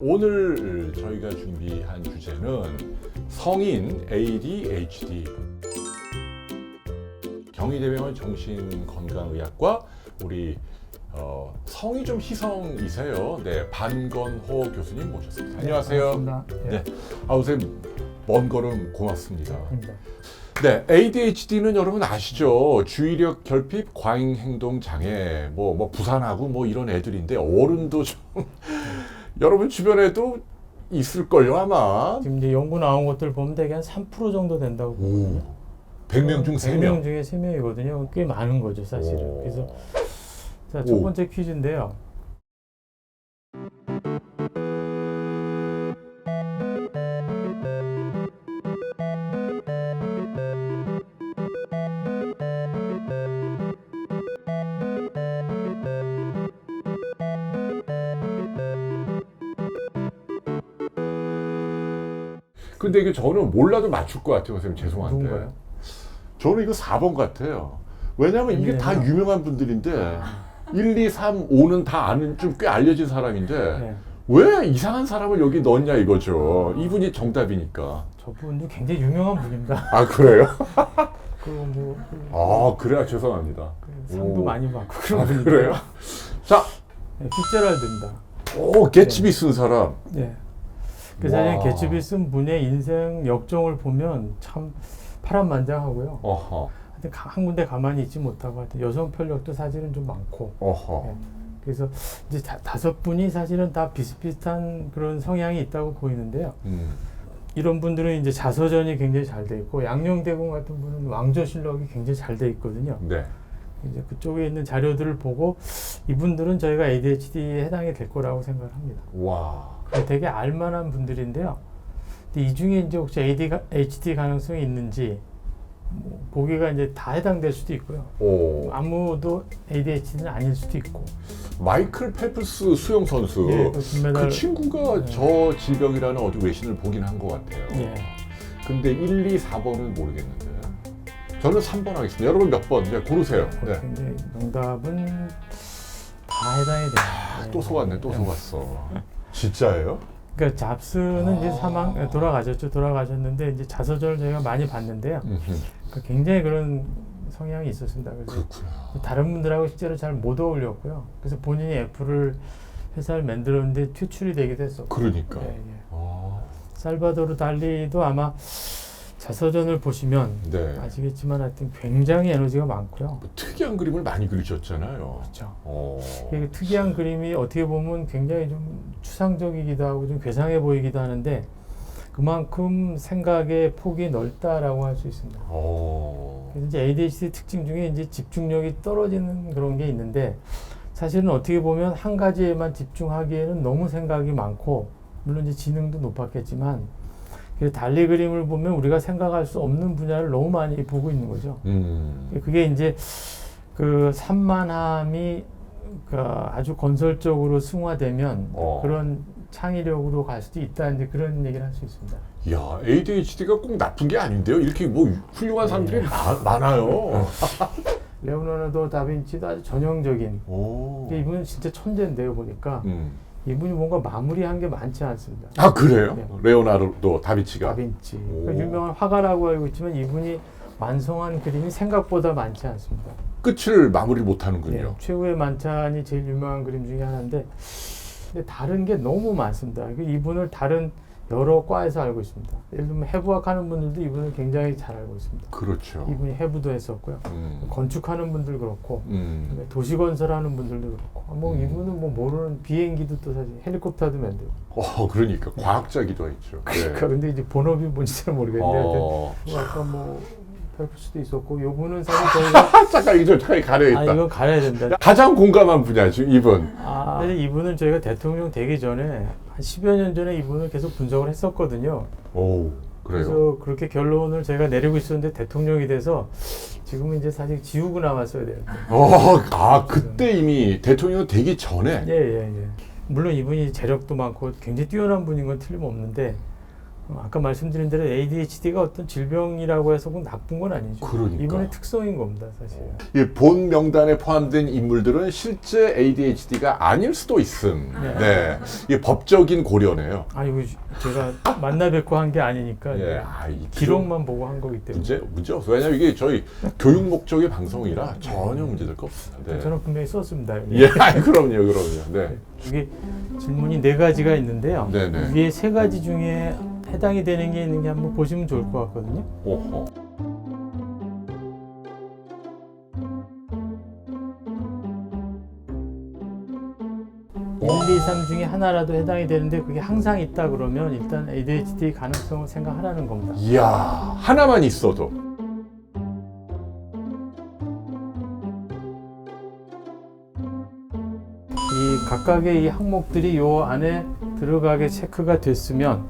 오늘 저희가 준비한 주제는 성인 ADHD 경희대병원 정신건강의학과 우리 성이 좀 희성이세요. 네, 반건호 교수님 모셨습니다. 안녕하세요. 반갑습니다. 네, 선생님 먼 걸음 고맙습니다. 네, ADHD는 여러분 아시죠? 주의력 결핍 과잉 행동 장애, 뭐 부산하고 뭐 이런 애들인데 어른도 좀 여러분 주변에도 있을걸요 아마. 지금 이제 연구 나온 것들 보면 대개 한 3% 정도 된다고 보거든요. 100명 중 3명. 100명 중에 3명이거든요. 꽤 많은 거죠, 사실은. 그래서 자, 첫 번째 퀴즈인데요. 근데 이게 저는 몰라도 맞출 것 같아요, 선생님. 죄송한데. 누군가요? 저는 이거 4번 같아요. 왜냐면 이게 다 왜냐면? 유명한 분들인데 1, 2, 3, 5는 다 아는 좀 꽤 알려진 사람인데 네. 왜 이상한 사람을 여기 넣었냐 이거죠. 이분이 정답이니까. 저분도 굉장히 유명한 분입니다. 아 그래요? 그리고 그래야 죄송합니다. 상도 오. 많이 받고 그런 분이 그래요? 자, 네, 피츠제랄드입니다. 개츠비 쓴 사람. 네. 그 사실 와. 개츠비 쓴 분의 인생 역정을 보면 참 파란만장하고요. 어허. 하여튼 한 군데 가만히 있지 못하고 하여튼 여성 편력도 사실은 좀 많고. 어허. 네. 그래서 이제 다섯 분이 사실은 다 비슷비슷한 그런 성향이 있다고 보이는데요. 이런 분들은 이제 자서전이 굉장히 잘 돼 있고 양녕대공 같은 분은 왕조실록이 굉장히 잘 돼 있거든요. 네. 이제 그쪽에 있는 자료들을 보고 이분들은 저희가 ADHD에 해당이 될 거라고 생각을 합니다. 와. 되게 알만한 분들인데요. 근데 이 중에 이제 혹시 ADHD 가능성이 있는지 보기가 이제 다 해당될 수도 있고요. 오. 아무도 ADHD는 아닐 수도 있고. 마이클 펠프스 수영 선수. 예, 그 금메달. 친구가 저 질병이라는 어디 외신을 보긴 한 것 같아요. 예. 근데 1, 2, 4번은 모르겠는데. 저는 3번 하겠습니다. 여러분 몇 번? 이제 고르세요. 네. 근데 정답은 다 해당이 돼요. 또 속았네. 또 속았어. 진짜예요? 그러니까 잡스는 이제 돌아가셨는데 이제 자서전을 저희가 많이 봤는데요. 그러니까 굉장히 그런 성향이 있었습니다. 그래서 그렇구나. 다른 분들하고 실제로 잘 못 어울렸고요. 그래서 본인이 애플을 회사를 만들었는데 퇴출이 되기도 했었고. 그러니까. 예, 예. 아, 살바도르 달리도 아마 자서전을 보시면 네. 아시겠지만 하여튼 굉장히 에너지가 많고요. 뭐 특이한 그림을 많이 그리셨잖아요. 그렇죠. 네. 특이한 그림이 어떻게 보면 굉장히 좀 추상적이기도 하고 좀 괴상해 보이기도 하는데 그만큼 생각의 폭이 넓다라고 할 수 있습니다. 그래서 이제 ADHD 특징 중에 이제 집중력이 떨어지는 그런 게 있는데 사실은 어떻게 보면 한 가지에만 집중하기에는 너무 생각이 많고 물론 이제 지능도 높았겠지만 달리 그림을 보면 우리가 생각할 수 없는 분야를 너무 많이 보고 있는 거죠. 그게 이제 그 산만함이 아주 건설적으로 승화되면 그런 창의력으로 갈 수도 있다 이제 그런 얘기를 할 수 있습니다. 야, ADHD가 꼭 나쁜 게 아닌데요. 이렇게 뭐 훌륭한 사람들이 많아요. 레오나르도 다빈치도 아주 전형적인. 이분은 진짜 천재인데요 보니까. 이분이 뭔가 마무리한 게 많지 않습니다. 아 그래요? 네. 레오나르도 다빈치가? 다빈치. 유명한 화가라고 알고 있지만 이분이 완성한 그림이 생각보다 많지 않습니다. 끝을 마무리 못하는군요. 네, 최후의 만찬이 제일 유명한 그림 중에 하나인데 근데 다른 게 너무 많습니다. 이분을 다른 여러 과에서 알고 있습니다. 예를 들면 해부학하는 분들도 이분을 굉장히 잘 알고 있습니다. 그렇죠. 이분이 해부도 했었고요. 건축하는 분들 그렇고 도시 건설하는 분들도 그렇고 이분은 뭐 모르는 비행기도 또 사실 헬리콥터도 만들고. 그러니까 과학자기도 했죠. 그러니까 네. 근데 이제 본업이 뭔지 잘 모르겠는데 아까 뭐 펠프스도 있었고 요분은 사실 저희가 잠깐 이거 가려야겠다. 이건 가려야 된다. 가장 공감한 분야죠 이분. 사실 이분은 저희가 대통령 되기 전에 한 10여 년 전에 이분을 계속 분석을 했었거든요. 오, 그래요? 그래서 그렇게 결론을 제가 내리고 있었는데 대통령이 돼서 지금은 이제 사실 지우고 나왔어야 되는데. 그때 이미 대통령 되기 전에? 예. 물론 이분이 재력도 많고 굉장히 뛰어난 분인 건 틀림없는데 아까 말씀드린 대로 ADHD가 어떤 질병이라고 해서 꼭 나쁜 건 아니죠. 그러니까. 이번의 특성인 겁니다, 사실. 이 본 명단에 포함된 인물들은 실제 ADHD가 아닐 수도 있음. 네. 이게 법적인 고려네요. 아니고 제가 만나 뵙고 한 게 아니니까 예. 기록만 보고 한 거기 때문에. 문제 없어요. 왜냐면 이게 저희 교육 목적의 방송이라 전혀 문제될 거 없습니다. 네. 저는 분명히 썼습니다. 예, 그럼요. 네. 이게 질문이 4가지가 있는데요. 네네. 이게 3가지 중에 해당이 되는 게 있는 게 한번 보시면 좋을 것 같거든요. 오호. 일, 2, 3 중에 하나라도 해당이 되는데 그게 항상 있다 그러면 일단 ADHD 가능성을 생각하라는 겁니다. 이야, 하나만 있어도. 이 각각의 이 항목들이 요 안에 들어가게 체크가 됐으면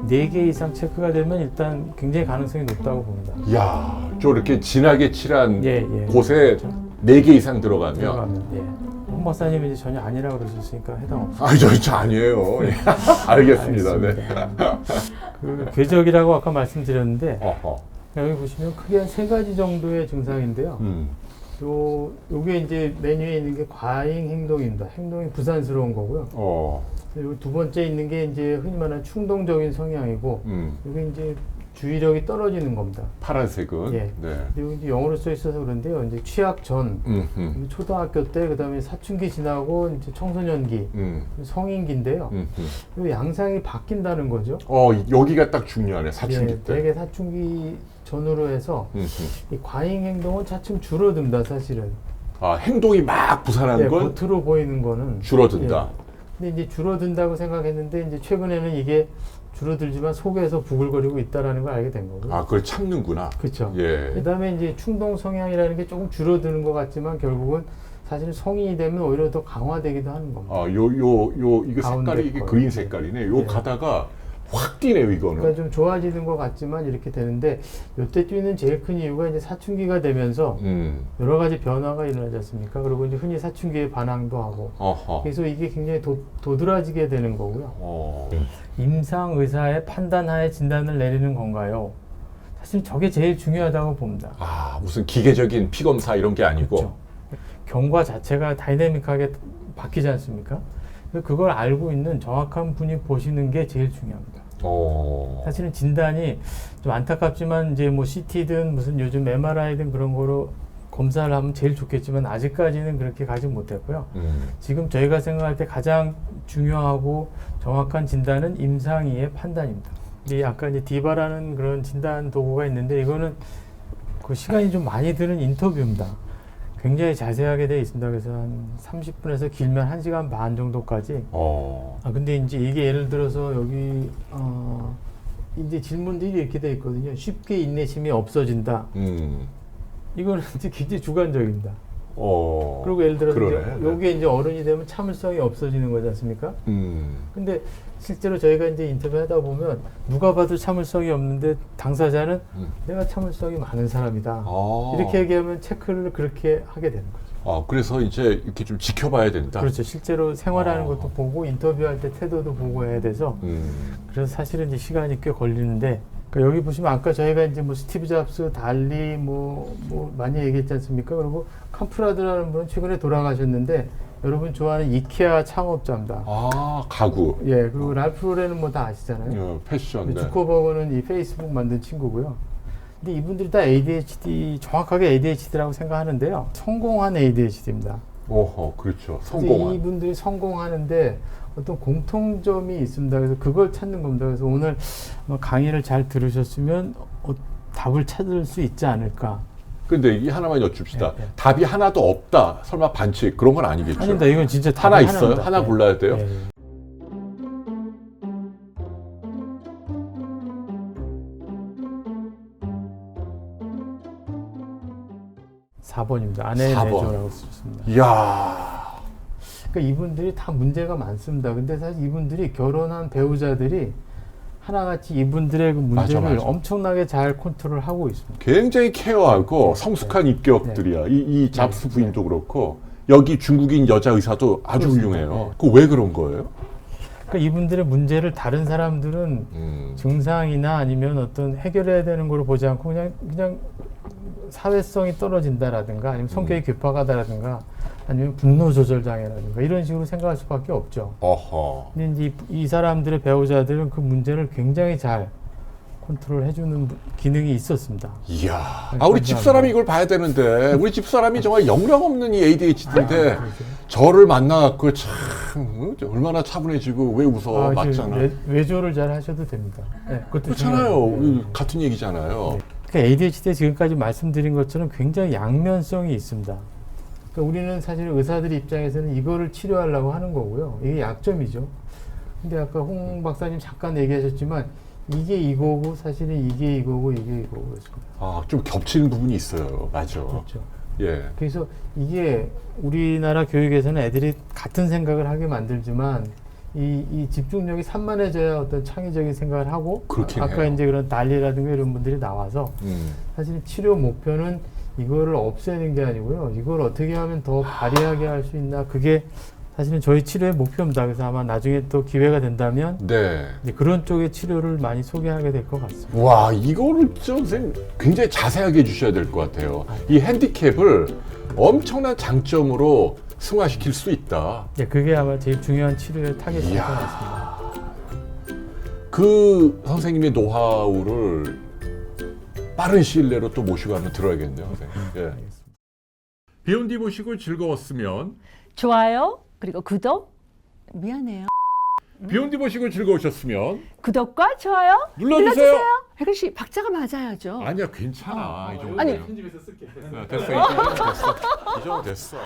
4개 이상 체크가 되면 일단 굉장히 가능성이 높다고 봅니다. 이야, 저 이렇게 진하게 칠한 예. 곳에 4개 이상 들어가면. 예. 홍 박사님이 이제 전혀 아니라고 그러셨으니까 해당 없어요. 저 아니에요. 예. 알겠습니다. 네. 그 궤적이라고 아까 말씀드렸는데 어허. 여기 보시면 크게 한 3가지 정도의 증상인데요. 요게 이제 메뉴에 있는 게 과잉 행동입니다. 행동이 부산스러운 거고요. 그리고 2번째 있는 게 이제 흔히 말하는 충동적인 성향이고, 이게 이제 주의력이 떨어지는 겁니다. 파란색은. 예. 네. 그리고 이제 영어로 써 있어서 그런데요. 이제 취학 전, 초등학교 때, 그다음에 사춘기 지나고 이제 청소년기, 성인기인데요. 이 양상이 바뀐다는 거죠. 여기가 딱 중요하네. 사춘기 예, 때. 되게 사춘기 전후로 해서 이 과잉 행동은 차츰 줄어듭니다, 사실은. 행동이 막 부산한 건 겉으로 보이는 거는 줄어든다. 근데 이제 줄어든다고 생각했는데 이제 최근에는 이게 줄어들지만 속에서 부글거리고 있다라는 걸 알게 된 거고요. 그걸 참는구나. 그렇죠. 예. 그다음에 이제 충동 성향이라는 게 조금 줄어드는 것 같지만 결국은 사실 성인이 되면 오히려 더 강화되기도 하는 겁니다. 이게 가운데 색깔이 이게 거. 그린 색깔이네. 요 예. 가다가 확 뛰네요, 이거는. 그러니까 좀 좋아지는 것 같지만 이렇게 되는데 이때 뛰는 제일 큰 이유가 이제 사춘기가 되면서 여러 가지 변화가 일어나지 않습니까? 그리고 이제 흔히 사춘기에 반항도 하고. 그래서 이게 굉장히 도드라지게 되는 거고요. 임상 의사의 판단하에 진단을 내리는 건가요? 사실 저게 제일 중요하다고 봅니다. 무슨 기계적인 피검사 이런 게 아니고. 그렇죠. 경과 자체가 다이내믹하게 바뀌지 않습니까? 그걸 알고 있는 정확한 분이 보시는 게 제일 중요합니다. 사실은 진단이 좀 안타깝지만 이제 뭐 CT든 무슨 요즘 MRI든 그런 거로 검사를 하면 제일 좋겠지만 아직까지는 그렇게 가지 못했고요. 지금 저희가 생각할 때 가장 중요하고 정확한 진단은 임상의의 판단입니다. 이 아까 이제 디바라는 그런 진단 도구가 있는데 이거는 그 시간이 좀 많이 드는 인터뷰입니다. 굉장히 자세하게 되어 있습니다. 그래서 한 30분에서 길면 1시간 반 정도까지. 근데 이제 이게 예를 들어서 여기, 이제 질문들이 이렇게 되어 있거든요. 쉽게 인내심이 없어진다. 이거는 이제 굉장히 주관적입니다. 그리고 예를 들어서 여기에 이제 어른이 되면 참을성이 없어지는 거지 않습니까? 근데 실제로 저희가 이제 인터뷰 하다 보면 누가 봐도 참을성이 없는데 당사자는 내가 참을성이 많은 사람이다. 이렇게 얘기하면 체크를 그렇게 하게 되는 거죠. 그래서 이제 이렇게 좀 지켜봐야 된다. 그렇죠. 실제로 생활하는 것도 보고 인터뷰할 때 태도도 보고 해야 돼서 그래서 사실은 이제 시간이 꽤 걸리는데 그러니까 여기 보시면 아까 저희가 이제 뭐 스티브 잡스, 달리 뭐 많이 얘기했지 않습니까? 그리고 캄프라드라는 분은 최근에 돌아가셨는데 여러분 좋아하는 이케아 창업자입니다. 가구. 예, 그리고 랄프 로렌은 뭐 다 아시잖아요. 패션. 네. 주커버그는 이 페이스북 만든 친구고요. 근데 이분들이 다 ADHD, 정확하게 ADHD라고 생각하는데요. 성공한 ADHD입니다. 그렇죠. 성공한. 이분들이 성공하는데 어떤 공통점이 있습니다. 그래서 그걸 찾는 겁니다. 그래서 오늘 강의를 잘 들으셨으면 답을 찾을 수 있지 않을까. 근데 이 하나만 여쭙시다. 답이 하나도 없다. 설마 반칙 그런 건 아니겠죠? 아닙니다. 이건 진짜 하나 있어요? 하나입니다. 하나 골라야 돼요? 4번입니다. 아내의 4번. 내조라고 쓰셨습니다. 이야. 그러니까 이분들이 다 문제가 많습니다. 근데 사실 이분들이 결혼한 배우자들이 하나같이 이분들의 그 문제를 맞아. 엄청나게 잘 컨트롤하고 있습니다. 굉장히 케어하고 성숙한 입격들이야. 이 잡스 부인도 그렇고 여기 중국인 여자 의사도 아주 그렇습니다. 훌륭해요. 그 왜 그런 거예요? 그러니까 그러니까 이분들의 문제를 다른 사람들은 증상이나 아니면 어떤 해결해야 되는 걸 보지 않고 그냥 사회성이 떨어진다라든가 아니면 성격이 괴팍하다라든가 아니면 분노 조절 장애라든가 이런 식으로 생각할 수밖에 없죠. 어허. 근데 이제 이 사람들의 배우자들은 그 문제를 굉장히 잘 컨트롤해주는 기능이 있었습니다. 이야. 네, 우리 집사람이 이걸 봐야 되는데 우리 집사람이 정말 영락 없는 이 ADHD인데 그렇죠. 저를 만나갖고 참 얼마나 차분해지고 왜 웃어 맞잖아. 외조를 잘 하셔도 됩니다. 네, 그것도 그렇잖아요. 중요해요. 같은 얘기잖아요. 네. 그러니까 ADHD에 지금까지 말씀드린 것처럼 굉장히 양면성이 있습니다. 그러니까 우리는 사실 의사들 입장에서는 이거를 치료하려고 하는 거고요. 이게 약점이죠. 근데 아까 홍 박사님 잠깐 얘기하셨지만 이게 이거고 사실은 이게 이거고 이게 이거고 그렇습니다. 좀 겹치는 부분이 있어요. 맞아. 그렇죠. 예. 그래서 이게 우리나라 교육에서는 애들이 같은 생각을 하게 만들지만 이 집중력이 산만해져야 어떤 창의적인 생각을 하고 그렇긴 아까 해요. 이제 그런 난리라든가 이런 분들이 나와서 사실 치료 목표는 이거를 없애는 게 아니고요. 이걸 어떻게 하면 더 발휘하게 할 수 있나 그게 사실은 저희 치료의 목표입니다. 그래서 아마 나중에 또 기회가 된다면 네. 이제 그런 쪽의 치료를 많이 소개하게 될 것 같습니다. 와, 이거를 선생님 굉장히 자세하게 해주셔야 될 것 같아요. 이 핸디캡을 엄청난 장점으로 승화시킬 수 있다. 네, 그게 아마 제일 중요한 치료의 타겟일 것 이야. 같습니다. 그 선생님의 노하우를 빠른 시일 내로 또 모시고 한번 들어야겠네요, 선생님. 예. 비욘디 보시고 즐거웠으면 좋아요, 그리고 구독. 미안해요. 비욘디 보시고 즐거우셨으면 구독과 좋아요 눌러주세요. 혜근 씨, 박자가 맞아야죠. 아니야, 괜찮아. 이 정도. 아니. 편집에서 쓸게. 됐어. 이 정도 됐어.